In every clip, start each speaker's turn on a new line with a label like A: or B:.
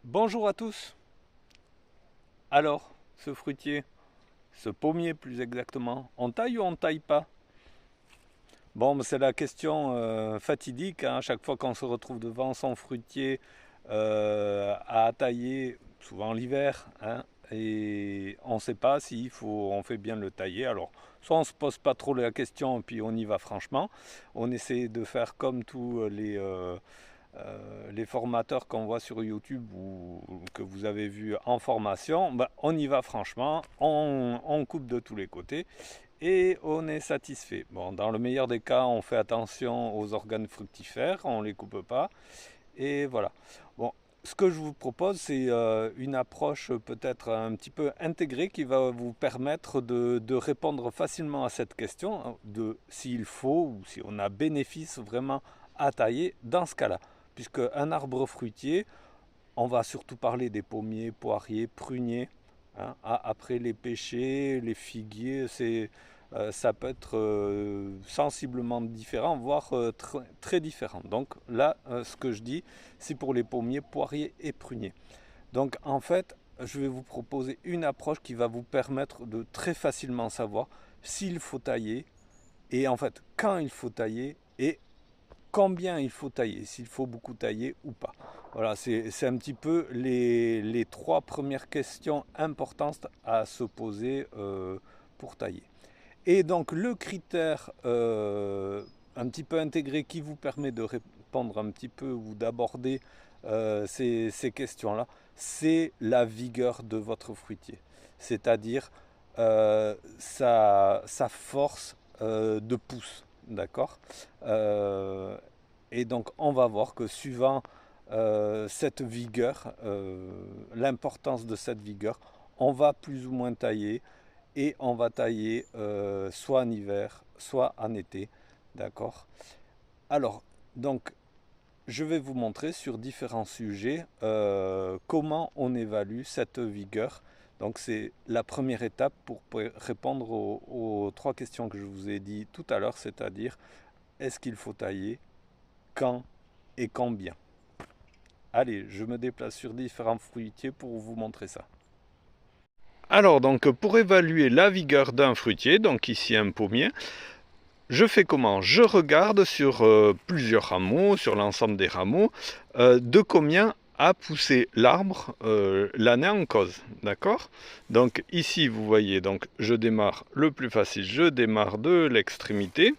A: Bonjour à tous. Alors, ce fruitier, ce pommier plus exactement, on taille ou on taille pas? Bon, c'est la question fatidique, hein, à chaque fois qu'on se retrouve devant son fruitier à tailler, souvent l'hiver, hein, et on ne sait pas s'il faut, on fait bien le tailler. Alors, soit on se pose pas trop la question et puis on y va franchement. On essaie de faire comme tous les formateurs qu'on voit sur YouTube ou que vous avez vu en formation, ben, on y va franchement, on coupe de tous les côtés et on est satisfait. Bon, dans le meilleur des cas, on fait attention aux organes fructifères, on ne les coupe pas et voilà. Bon, ce que je vous propose, c'est une approche peut-être un petit peu intégrée qui va vous permettre de répondre facilement à cette question de s'il faut ou si on a bénéfice vraiment à tailler dans ce cas-là. Puisque un arbre fruitier, on va surtout parler des pommiers, poiriers, pruniers. Hein. Après les pêchers, les figuiers, ça peut être sensiblement différent, voire très différent. Donc là, ce que je dis, c'est pour les pommiers, poiriers et pruniers. Donc en fait, je vais vous proposer une approche qui va vous permettre de très facilement savoir s'il faut tailler et en fait quand il faut tailler et combien il faut tailler, s'il faut beaucoup tailler ou pas. Voilà, c'est un petit peu les trois premières questions importantes à se poser pour tailler. Et donc le critère un petit peu intégré qui vous permet de répondre un petit peu ou d'aborder ces questions-là, c'est la vigueur de votre fruitier. C'est-à-dire sa force de pouce. D'accord. Et donc on va voir que suivant cette vigueur, l'importance de cette vigueur, on va plus ou moins tailler et on va tailler soit en hiver, soit en été. D'accord. Alors, donc, je vais vous montrer sur différents sujets comment on évalue cette vigueur. Donc, c'est la première étape pour répondre aux trois questions que je vous ai dit tout à l'heure, c'est-à-dire est-ce qu'il faut tailler, quand et combien. Allez, je me déplace sur différents fruitiers pour vous montrer ça. Alors donc pour évaluer la vigueur d'un fruitier, donc ici un pommier, je fais comment? Je regarde sur plusieurs rameaux, sur l'ensemble des rameaux, de combien a poussé l'arbre l'année en cause, d'accord? Donc ici vous voyez, donc je démarre le plus facile, je démarre de l'extrémité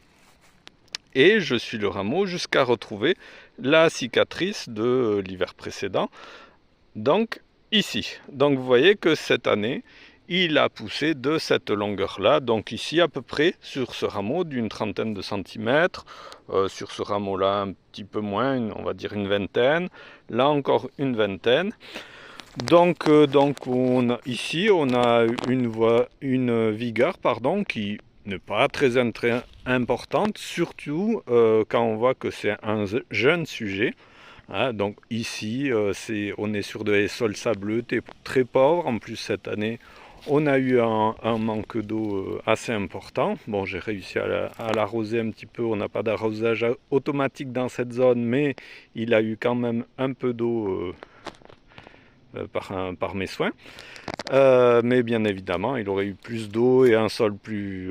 A: et je suis le rameau jusqu'à retrouver la cicatrice de l'hiver précédent. Donc ici, donc vous voyez que cette année, il a poussé de cette longueur-là, donc ici à peu près sur ce rameau d'une trentaine de centimètres, sur ce rameau-là un petit peu moins, on va dire une vingtaine, là encore une vingtaine. Donc, ici on a une vigueur pardon, qui n'est pas très importante, surtout quand on voit que c'est un jeune sujet. Hein, donc ici, on est sur des sols sableux, très pauvres. En plus, cette année, on a eu un manque d'eau assez important. Bon, j'ai réussi à l'arroser un petit peu. On n'a pas d'arrosage automatique dans cette zone, mais il a eu quand même un peu d'eau par mes soins. Mais bien évidemment, il aurait eu plus d'eau et un sol plus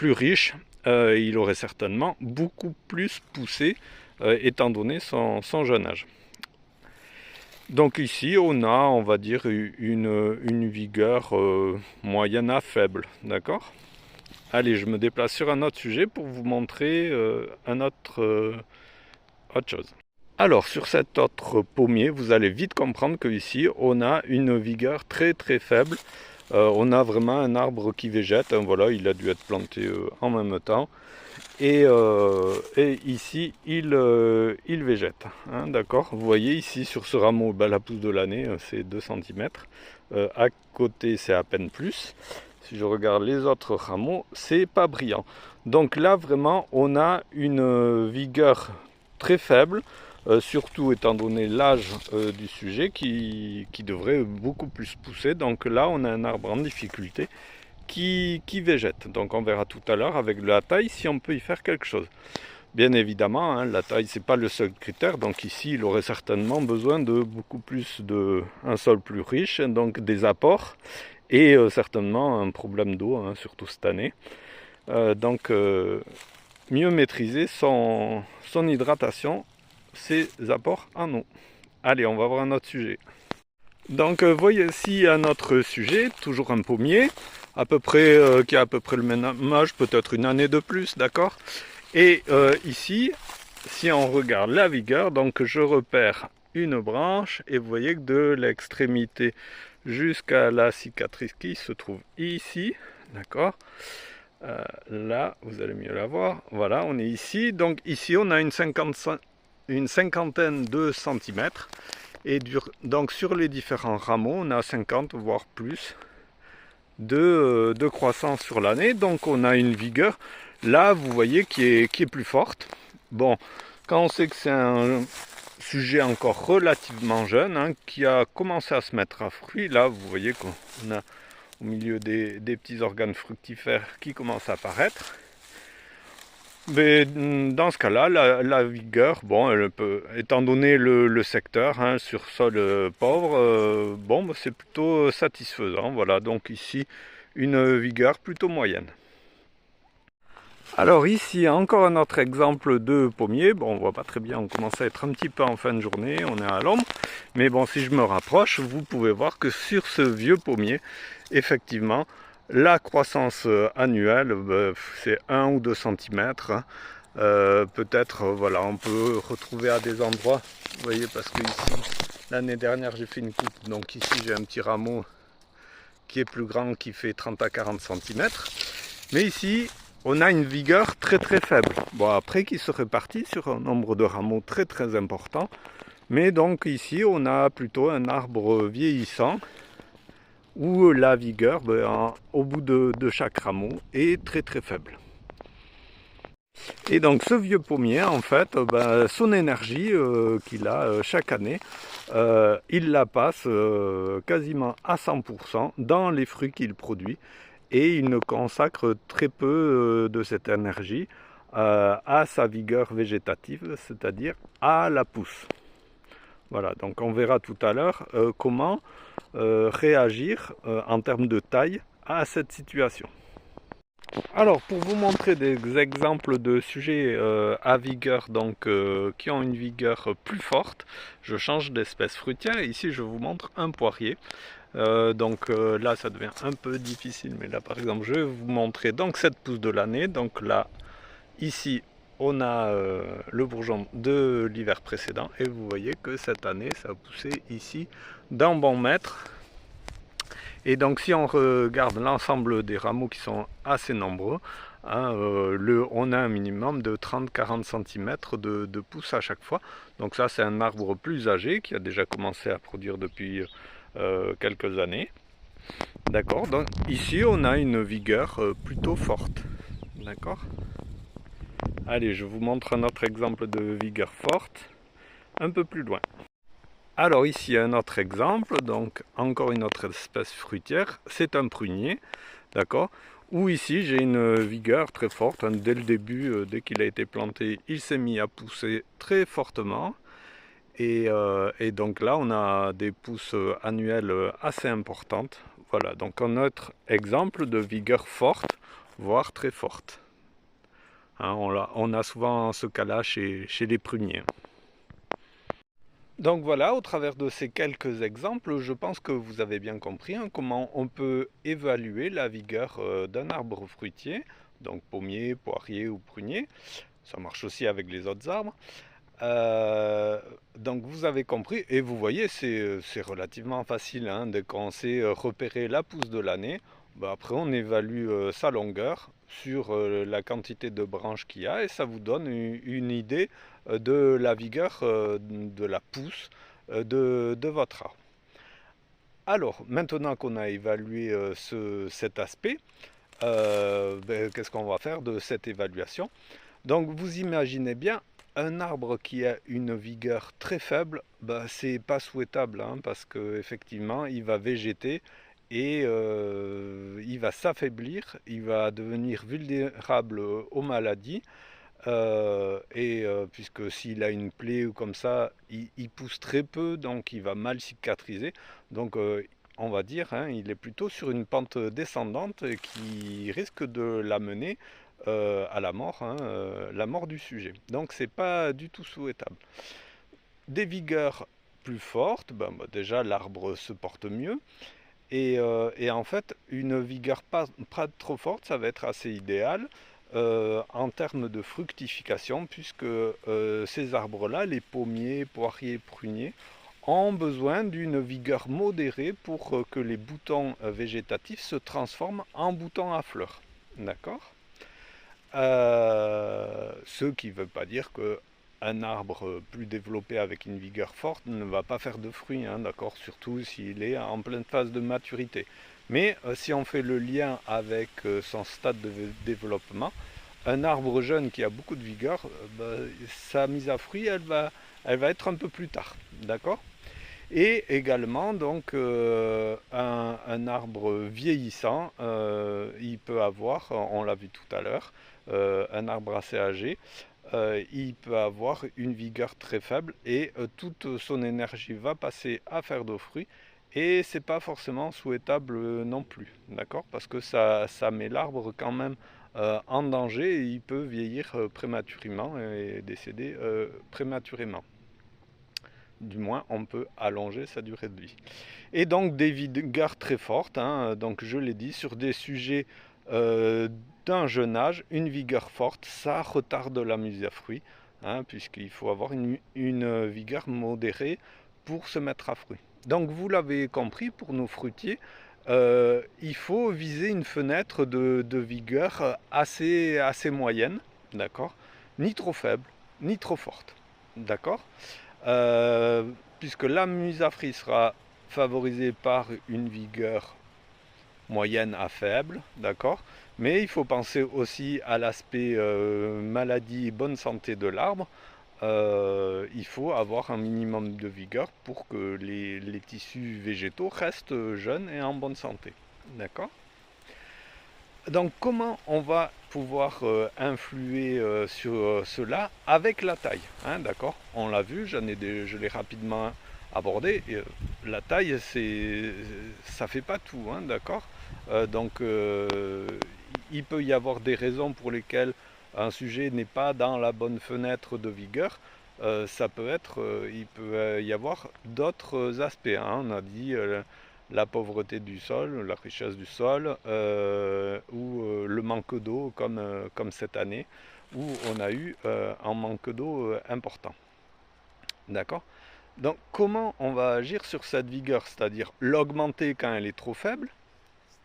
A: riche. Il aurait certainement beaucoup plus poussé étant donné son jeune âge. Donc ici, on va dire, une vigueur moyenne à faible, d'accord? Allez, je me déplace sur un autre sujet pour vous montrer autre chose. Alors, sur cet autre pommier, vous allez vite comprendre qu'ici, on a une vigueur très très faible. On a vraiment un arbre qui végète, hein, voilà, il a dû être planté en même temps. Et ici, il végète. Hein, d'accord. Vous voyez ici sur ce rameau, ben, la pousse de l'année, c'est 2 cm. À côté, c'est à peine plus. Si je regarde les autres rameaux, c'est pas brillant. Donc là, vraiment, on a une vigueur très faible, surtout étant donné l'âge du sujet qui devrait beaucoup plus pousser. Donc là, on a un arbre en difficulté qui végète. Donc on verra tout à l'heure avec la taille si on peut y faire quelque chose. Bien évidemment, hein, la taille, c'est pas le seul critère. Donc ici, il aurait certainement besoin de beaucoup plus un sol plus riche, donc des apports et certainement un problème d'eau, hein, surtout cette année. Mieux maîtriser son hydratation, ses apports en eau. Allez, on va voir un autre sujet. Donc voyez ici un autre sujet, toujours un pommier, à peu près, qui a à peu près le même âge, peut-être une année de plus, d'accord. Et ici, si on regarde la vigueur, donc je repère une branche et vous voyez que de l'extrémité jusqu'à la cicatrice qui se trouve ici, d'accord. Là, vous allez mieux la voir. Voilà, on est ici. Donc ici, on a une cinquantaine de centimètres. Et donc sur les différents rameaux, on a 50 voire plus de croissance sur l'année. Donc on a une vigueur, là vous voyez, qui est plus forte. Bon, quand on sait que c'est un sujet encore relativement jeune, hein, qui a commencé à se mettre à fruit, là vous voyez qu'on a au milieu des petits organes fructifères qui commencent à apparaître. Mais dans ce cas-là, la vigueur, bon, elle peut, étant donné le secteur, hein, sur sol pauvre, bon, bah, c'est plutôt satisfaisant. Voilà, donc ici, une vigueur plutôt moyenne. Alors ici, encore un autre exemple de pommier. Bon, on voit pas très bien, on commence à être un petit peu en fin de journée, on est à l'ombre. Mais bon, si je me rapproche, vous pouvez voir que sur ce vieux pommier, effectivement, la croissance annuelle, c'est 1 ou 2 cm. Peut-être, voilà, on peut retrouver à des endroits, vous voyez, parce que ici, l'année dernière, j'ai fait une coupe, donc ici, j'ai un petit rameau qui est plus grand, qui fait 30 à 40 cm. Mais ici, on a une vigueur très très faible. Bon, après, qui se répartit sur un nombre de rameaux très très important. Mais donc ici, on a plutôt un arbre vieillissant, où la vigueur, au bout de chaque rameau, est très très faible. Et donc ce vieux pommier, en fait, son énergie qu'il a chaque année, il la passe quasiment à 100% dans les fruits qu'il produit, et il ne consacre très peu de cette énergie à sa vigueur végétative, c'est-à-dire à la pousse. Voilà, donc on verra tout à l'heure comment réagir en termes de taille à cette situation. Alors, pour vous montrer des exemples de sujets à vigueur, donc qui ont une vigueur plus forte, je change d'espèce fruitière. Ici, je vous montre un poirier. Là, ça devient un peu difficile, mais là, par exemple, je vais vous montrer donc cette pousse de l'année. Donc là, ici, on a le bourgeon de l'hiver précédent, et vous voyez que cette année, ça a poussé ici d'un bon mètre. Et donc si on regarde l'ensemble des rameaux qui sont assez nombreux, hein, on a un minimum de 30-40 cm de pousse à chaque fois. Donc ça, c'est un arbre plus âgé qui a déjà commencé à produire depuis quelques années. D'accord, donc ici on a une vigueur plutôt forte. D'accord. Allez, je vous montre un autre exemple de vigueur forte un peu plus loin. Alors ici un autre exemple, donc encore une autre espèce fruitière, c'est un prunier, d'accord, où ici j'ai une vigueur très forte, hein, dès le début, dès qu'il a été planté, il s'est mis à pousser très fortement, et donc là on a des pousses annuelles assez importantes. Voilà, donc un autre exemple de vigueur forte, voire très forte. Hein, on a souvent ce cas-là chez les pruniers. Donc voilà, au travers de ces quelques exemples, je pense que vous avez bien compris, hein, comment on peut évaluer la vigueur d'un arbre fruitier, donc pommier, poirier ou prunier. Ça marche aussi avec les autres arbres. Donc vous avez compris, et vous voyez, c'est relativement facile, hein, dès qu'on sait repérer la pousse de l'année. Après on évalue sa longueur sur la quantité de branches qu'il y a, et ça vous donne une idée de la vigueur de la pousse de votre arbre. Alors maintenant qu'on a évalué cet aspect, qu'est-ce qu'on va faire de cette évaluation? Donc vous imaginez bien, un arbre qui a une vigueur très faible, c'est pas souhaitable, hein, parce qu'effectivement il va végéter, et il va s'affaiblir, il va devenir vulnérable aux maladies, puisque s'il a une plaie ou comme ça, il pousse très peu, donc il va mal cicatriser. Donc on va dire, hein, il est plutôt sur une pente descendante qui risque de l'amener à la mort, hein, la mort du sujet. Donc c'est pas du tout souhaitable. Des vigueurs plus fortes, déjà l'arbre se porte mieux. Et en fait, une vigueur pas trop forte, ça va être assez idéal en termes de fructification, puisque ces arbres-là, les pommiers, poiriers, pruniers, ont besoin d'une vigueur modérée pour que les boutons végétatifs se transforment en boutons à fleurs. D'accord? Ce qui ne veut pas dire que un arbre plus développé avec une vigueur forte ne va pas faire de fruits, hein, d'accord, surtout s'il est en pleine phase de maturité. Mais si on fait le lien avec son stade de développement, un arbre jeune qui a beaucoup de vigueur, sa mise à fruit, elle va être un peu plus tard, d'accord? Et également, donc, un arbre vieillissant, il peut avoir, on l'a vu tout à l'heure, un arbre assez âgé, il peut avoir une vigueur très faible et toute son énergie va passer à faire de fruits et c'est pas forcément souhaitable non plus, d'accord? Parce que ça met l'arbre quand même en danger et il peut vieillir prématurément et décéder prématurément. Du moins, on peut allonger sa durée de vie. Et donc des vigueurs très fortes, hein, donc je l'ai dit, sur des sujets euh, d'un jeune âge, une vigueur forte, ça retarde la mise à fruit, hein, puisqu'il faut avoir une vigueur modérée pour se mettre à fruit. Donc vous l'avez compris, pour nos fruitiers, il faut viser une fenêtre de vigueur assez moyenne, d'accord? Ni trop faible, ni trop forte, d'accord? Euh, Puisque la mise à fruit sera favorisée par une vigueur moyenne à faible, d'accord? Mais il faut penser aussi à l'aspect maladie et bonne santé de l'arbre. Il faut avoir un minimum de vigueur pour que les tissus végétaux restent jeunes et en bonne santé, d'accord? Donc comment on va pouvoir influer sur cela avec la taille, hein, d'accord? On l'a vu, je l'ai rapidement abordé. La taille, ça fait pas tout, hein, d'accord? Donc il peut y avoir des raisons pour lesquelles un sujet n'est pas dans la bonne fenêtre de vigueur. Il peut y avoir d'autres aspects, hein. On a dit la pauvreté du sol, la richesse du sol, ou le manque d'eau comme cette année, où on a eu un manque d'eau important. D'accord? Donc comment on va agir sur cette vigueur, c'est-à-dire l'augmenter quand elle est trop faible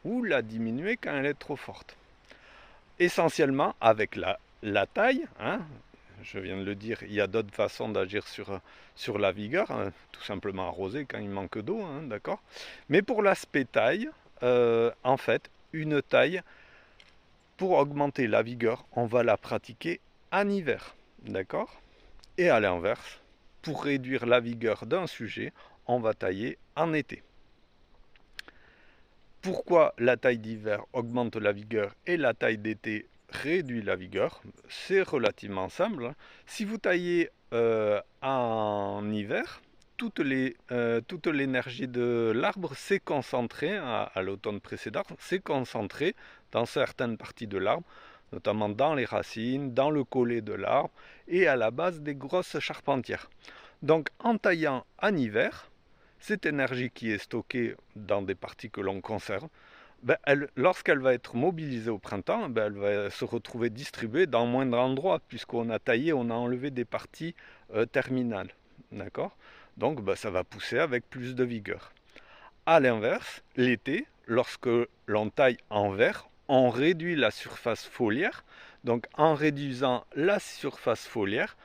A: ou la diminuer quand elle est trop forte? Essentiellement avec la taille, hein, je viens de le dire, il y a d'autres façons d'agir sur la vigueur, hein, tout simplement arroser quand il manque d'eau, hein, d'accord? Mais pour l'aspect taille, en fait, une taille, pour augmenter la vigueur, on va la pratiquer en hiver, d'accord? Et à l'inverse, pour réduire la vigueur d'un sujet, on va tailler en été. Pourquoi la taille d'hiver augmente la vigueur et la taille d'été réduit la vigueur? C'est relativement simple, hein. Si vous taillez en hiver, toute l'énergie de l'arbre s'est concentrée, à l'automne précédent, s'est concentrée dans certaines parties de l'arbre, notamment dans les racines, dans le collet de l'arbre et à la base des grosses charpentières. Donc en taillant en hiver, cette énergie qui est stockée dans des parties que l'on conserve, lorsqu'elle va être mobilisée au printemps, elle va se retrouver distribuée dans moindre endroit, puisqu'on a taillé, on a enlevé des parties terminales. D'accord? Donc ça va pousser avec plus de vigueur. A l'inverse, l'été, lorsque l'on taille en vert, on réduit la surface foliaire. Donc en réduisant la surface foliaire,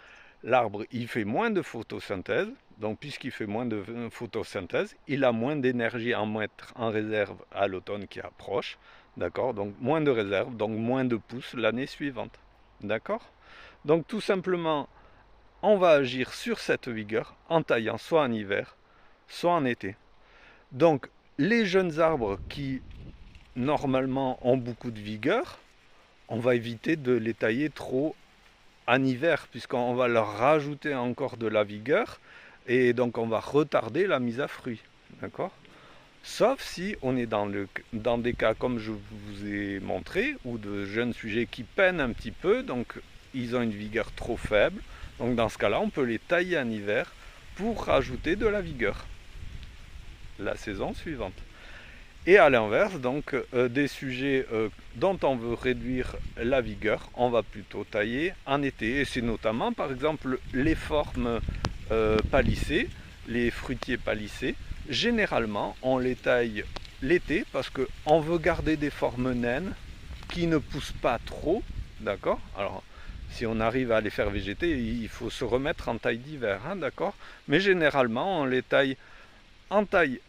A: l'arbre il fait moins de photosynthèse. Donc puisqu'il fait moins de photosynthèse, il a moins d'énergie à mettre en réserve à l'automne qui approche. D'accord? Donc moins de réserve, donc moins de pousses l'année suivante. D'accord? Donc tout simplement, on va agir sur cette vigueur en taillant soit en hiver, soit en été. Donc les jeunes arbres qui normalement ont beaucoup de vigueur, on va éviter de les tailler trop en hiver, puisqu'on va leur rajouter encore de la vigueur, et donc on va retarder la mise à fruit, d'accord? Sauf si on est dans des cas comme je vous ai montré, ou de jeunes sujets qui peinent un petit peu, donc ils ont une vigueur trop faible. Donc dans ce cas-là, on peut les tailler en hiver pour rajouter de la vigueur la saison suivante. Et à l'inverse, donc des sujets dont on veut réduire la vigueur, on va plutôt tailler en été. Et c'est notamment par exemple les formes palissées, les fruitiers palissés. Généralement, on les taille l'été parce qu'on veut garder des formes naines qui ne poussent pas trop, d'accord? Alors, si on arrive à les faire végéter, il faut se remettre en taille d'hiver, hein, d'accord? Mais généralement, on les taille en taille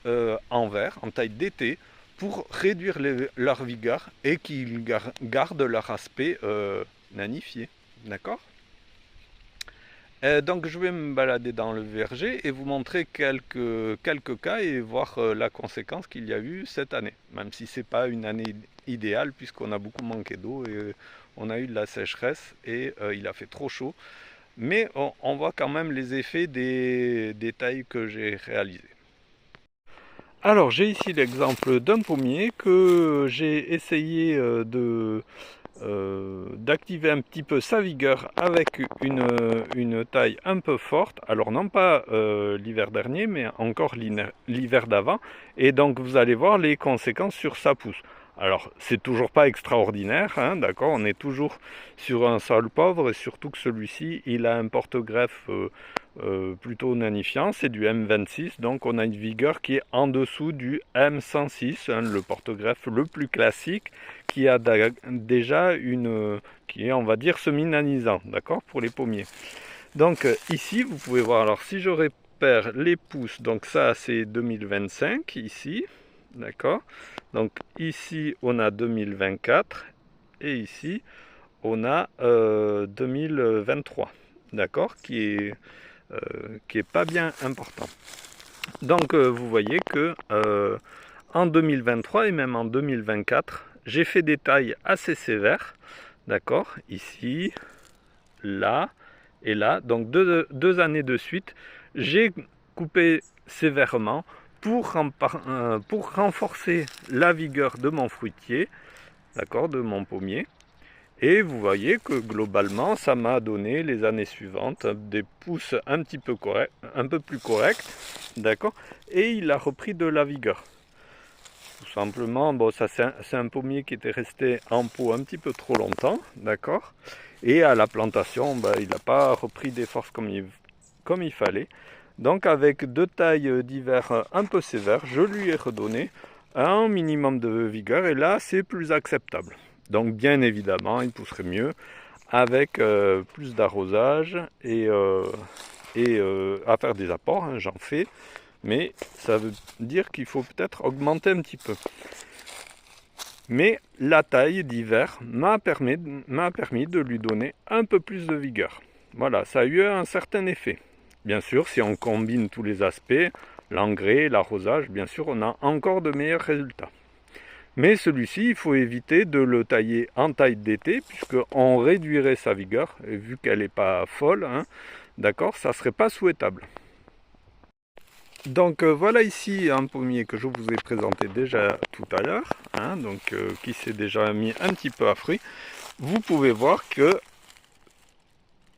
A: en verre, en taille d'été, pour réduire leur vigueur et qu'ils gardent leur aspect nanifié, d'accord? Donc je vais me balader dans le verger et vous montrer quelques cas et voir la conséquence qu'il y a eu cette année. Même si ce n'est pas une année idéale puisqu'on a beaucoup manqué d'eau et on a eu de la sécheresse et il a fait trop chaud. Mais on voit quand même les effets des tailles que j'ai réalisées. Alors j'ai ici l'exemple d'un pommier que j'ai essayé d'activer un petit peu sa vigueur avec une taille un peu forte, alors non pas l'hiver dernier mais encore l'hiver d'avant, et donc vous allez voir les conséquences sur sa pousse. Alors c'est toujours pas extraordinaire, hein, d'accord, on est toujours sur un sol pauvre et surtout que celui-ci il a un porte-greffe plutôt nanifiant, c'est du M26, donc on a une vigueur qui est en dessous du M106, hein, le porte-greffe le plus classique, qui a déjà qui est, on va dire, semi-nanisant, d'accord, pour les pommiers. Donc ici, vous pouvez voir, alors si je repère les pousses, donc ça c'est 2025, ici, d'accord, donc ici on a 2024, et ici on a 2023, d'accord, qui est pas bien important. Donc vous voyez que en 2023 et même en 2024, j'ai fait des tailles assez sévères, d'accord, ici, là et là, donc deux années de suite, j'ai coupé sévèrement pour renforcer la vigueur de mon fruitier, d'accord, de mon pommier. Et vous voyez que globalement, ça m'a donné les années suivantes des pousses un petit peu un peu plus correctes, d'accord, et il a repris de la vigueur. Tout simplement, bon, ça c'est un pommier qui était resté en pot un petit peu trop longtemps, d'accord, et à la plantation, il n'a pas repris des forces comme il fallait. Donc avec deux tailles d'hiver un peu sévères, je lui ai redonné un minimum de vigueur, et là c'est plus acceptable. Donc bien évidemment, il pousserait mieux avec plus d'arrosage et à faire des apports, hein, j'en fais, mais ça veut dire qu'il faut peut-être augmenter un petit peu. Mais la taille d'hiver m'a permis de lui donner un peu plus de vigueur. Voilà, ça a eu un certain effet. Bien sûr, si on combine tous les aspects, l'engrais, l'arrosage, bien sûr, on a encore de meilleurs résultats. Mais celui-ci, il faut éviter de le tailler en taille d'été, puisqu'on réduirait sa vigueur, et vu qu'elle n'est pas folle, hein, d'accord, ça ne serait pas souhaitable. Donc voilà ici un pommier que je vous ai présenté déjà tout à l'heure, hein, donc qui s'est déjà mis un petit peu à fruit. Vous pouvez voir que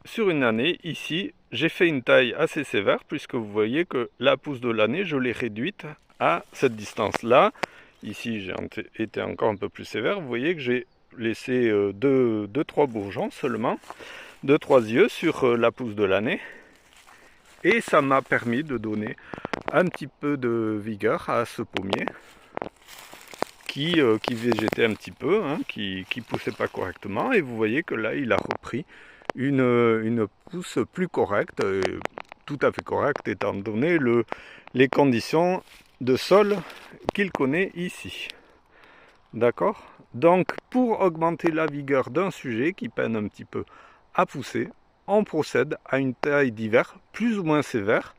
A: sur une année, ici, j'ai fait une taille assez sévère, puisque vous voyez que la pousse de l'année, je l'ai réduite à cette distance-là. Ici, j'ai été encore un peu plus sévère. Vous voyez que j'ai laissé 2-3 bourgeons seulement, 2-3 yeux sur la pousse de l'année. Et ça m'a permis de donner un petit peu de vigueur à ce pommier qui végétait un petit peu, hein, qui poussait pas correctement. Et vous voyez que là, il a repris une pousse plus correcte, tout à fait correcte étant donné les conditions de sol qu'il connaît ici. D'accord? Donc, pour augmenter la vigueur d'un sujet qui peine un petit peu à pousser, on procède à une taille d'hiver plus ou moins sévère,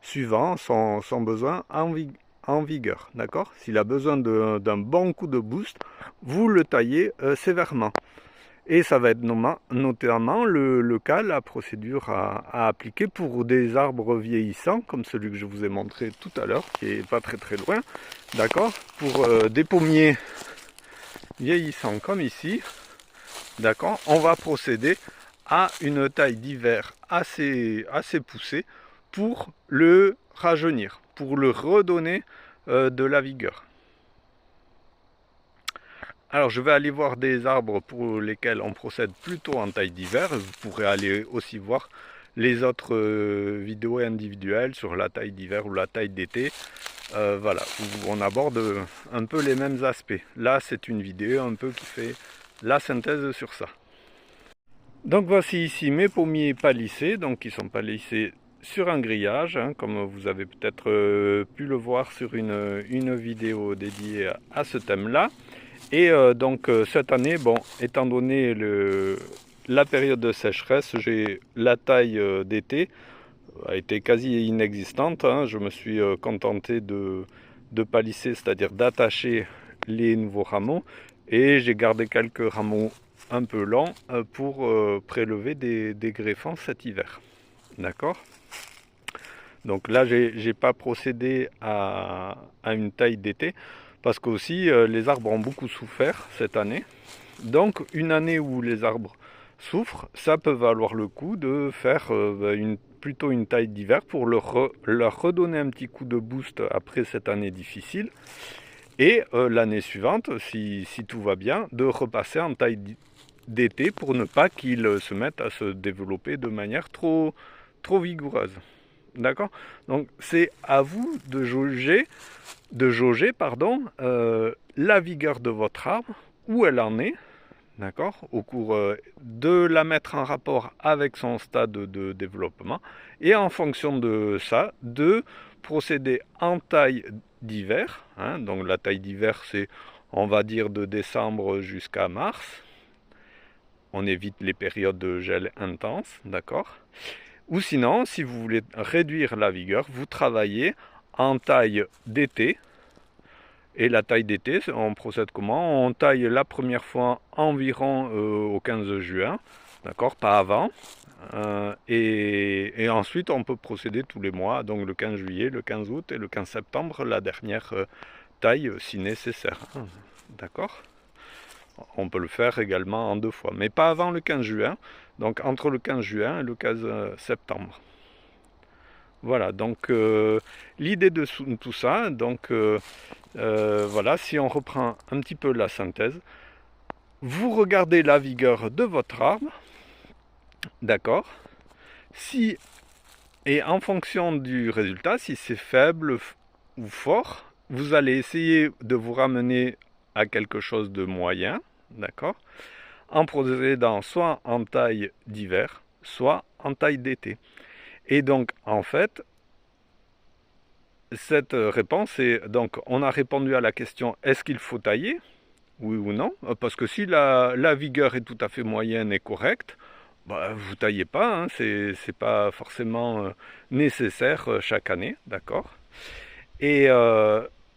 A: suivant son besoin en vigueur. D'accord? S'il a besoin d'un bon coup de boost, vous le taillez sévèrement. Et ça va être notamment le cas, la procédure à appliquer pour des arbres vieillissants, comme celui que je vous ai montré tout à l'heure, qui est pas très loin, d'accord? Pour des pommiers vieillissants comme ici, d'accord? On va procéder à une taille d'hiver assez poussée pour le rajeunir, pour le redonner de la vigueur. Alors je vais aller voir des arbres pour lesquels on procède plutôt en taille d'hiver. Vous pourrez aller aussi voir les autres vidéos individuelles sur la taille d'hiver ou la taille d'été. Voilà, où on aborde un peu les mêmes aspects. Là c'est une vidéo un peu qui fait la synthèse sur ça. Donc voici ici mes pommiers palissés, donc ils sont palissés sur un grillage, hein, comme vous avez peut-être pu le voir sur une vidéo dédiée à ce thème-là. Et donc cette année, bon, étant donné la période de sécheresse, la taille d'été a été quasi inexistante, hein. Je me suis contenté de palisser, c'est-à-dire d'attacher les nouveaux rameaux, et j'ai gardé quelques rameaux un peu lents pour prélever des greffons cet hiver. D'accord? Donc là, j'ai pas procédé à une taille d'été, parce qu'aussi les arbres ont beaucoup souffert cette année. Donc une année où les arbres souffrent, ça peut valoir le coup de faire plutôt une taille d'hiver pour leur redonner un petit coup de boost après cette année difficile. Et l'année suivante, si tout va bien, de repasser en taille d'été pour ne pas qu'ils se mettent à se développer de manière trop vigoureuse. D'accord? Donc c'est à vous de jauger la vigueur de votre arbre, où elle en est, d'accord, au cours de la mettre en rapport avec son stade de développement, et en fonction de ça, de procéder en taille d'hiver, hein. Donc la taille d'hiver, c'est, on va dire, de décembre jusqu'à mars. On évite les périodes de gel intense, d'accord? Ou sinon, si vous voulez réduire la vigueur, vous travaillez en taille d'été. Et la taille d'été, on procède comment? On taille la première fois environ au 15 juin, d'accord? Pas avant. Et ensuite, on peut procéder tous les mois, donc le 15 juillet, le 15 août et le 15 septembre, la dernière taille si nécessaire. D'accord? On peut le faire également en 2 fois, mais pas avant le 15 juin, donc entre le 15 juin et le 15 septembre. Voilà, donc l'idée de tout ça, donc voilà, si on reprend un petit peu la synthèse, vous regardez la vigueur de votre arbre, d'accord? Si, et en fonction du résultat, si c'est faible ou fort, vous allez essayer de vous ramener à quelque chose de moyen, d'accord? En procédant soit en taille d'hiver, soit en taille d'été. Et donc, en fait, cette réponse est, donc, on a répondu à la question, est-ce qu'il faut tailler? Oui ou non? Parce que si la vigueur est tout à fait moyenne et correcte, bah, vous taillez pas, hein, c'est pas forcément nécessaire chaque année, d'accord? Et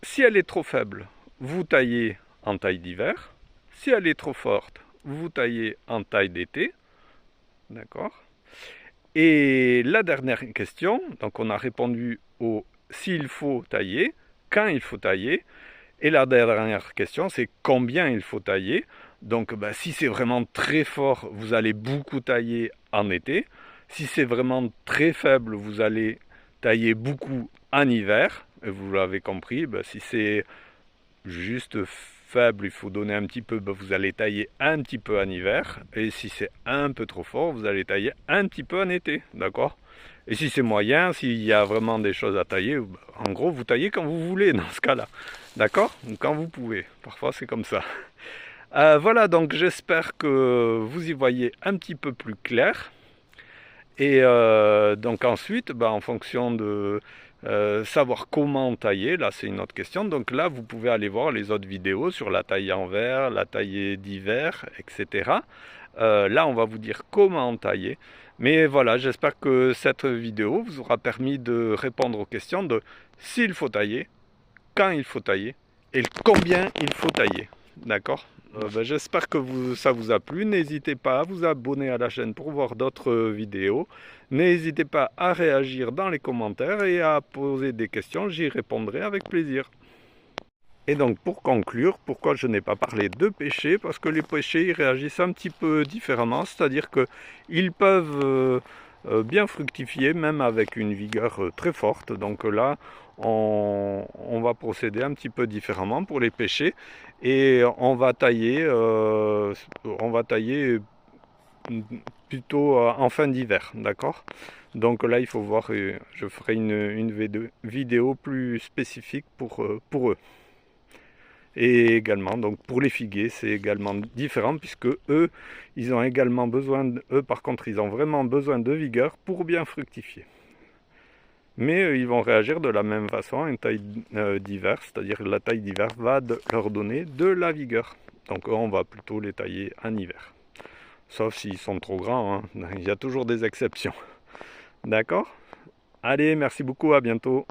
A: si elle est trop faible, vous taillez en taille d'hiver. Si elle est trop forte, vous taillez en taille d'été, d'accord? Et la dernière question, donc on a répondu au s'il faut tailler, quand il faut tailler, et la dernière question c'est combien il faut tailler. Donc si c'est vraiment très fort, vous allez beaucoup tailler en été. Si c'est vraiment très faible, vous allez tailler beaucoup en hiver. Et vous l'avez compris, si c'est juste faible, il faut donner un petit peu, vous allez tailler un petit peu en hiver. Et si c'est un peu trop fort, vous allez tailler un petit peu en été, d'accord? Et si c'est moyen, s'il y a vraiment des choses à tailler, en gros, vous taillez quand vous voulez dans ce cas-là, d'accord? Ou quand vous pouvez, parfois c'est comme ça. Voilà, donc j'espère que vous y voyez un petit peu plus clair. Et donc ensuite, en fonction de savoir comment tailler, là c'est une autre question. Donc là, vous pouvez aller voir les autres vidéos sur la taille en verre, la taille d'hiver, etc. Là, on va vous dire comment tailler. Mais voilà, j'espère que cette vidéo vous aura permis de répondre aux questions de s'il faut tailler, quand il faut tailler et combien il faut tailler. D'accord? J'espère que ça vous a plu. N'hésitez pas à vous abonner à la chaîne pour voir d'autres vidéos. N'hésitez pas à réagir dans les commentaires et à poser des questions. J'y répondrai avec plaisir. Et donc pour conclure, pourquoi je n'ai pas parlé de pêcher? Parce que les pêchers ils réagissent un petit peu différemment, c'est-à-dire qu'ils peuvent bien fructifier même avec une vigueur très forte. Donc là, on va procéder un petit peu différemment pour les pêcher et on va tailler plutôt en fin d'hiver, d'accord? Donc là, il faut voir, je ferai une vidéo plus spécifique pour eux. Et également, donc pour les figuiers, c'est également différent puisque eux, ils ont également besoin, eux par contre, ils ont vraiment besoin de vigueur pour bien fructifier. Mais ils vont réagir de la même façon à une taille d'hiver, c'est-à-dire que la taille d'hiver va leur donner de la vigueur. Donc on va plutôt les tailler en hiver. Sauf s'ils sont trop grands, hein. Il y a toujours des exceptions. D'accord? Allez, merci beaucoup, à bientôt.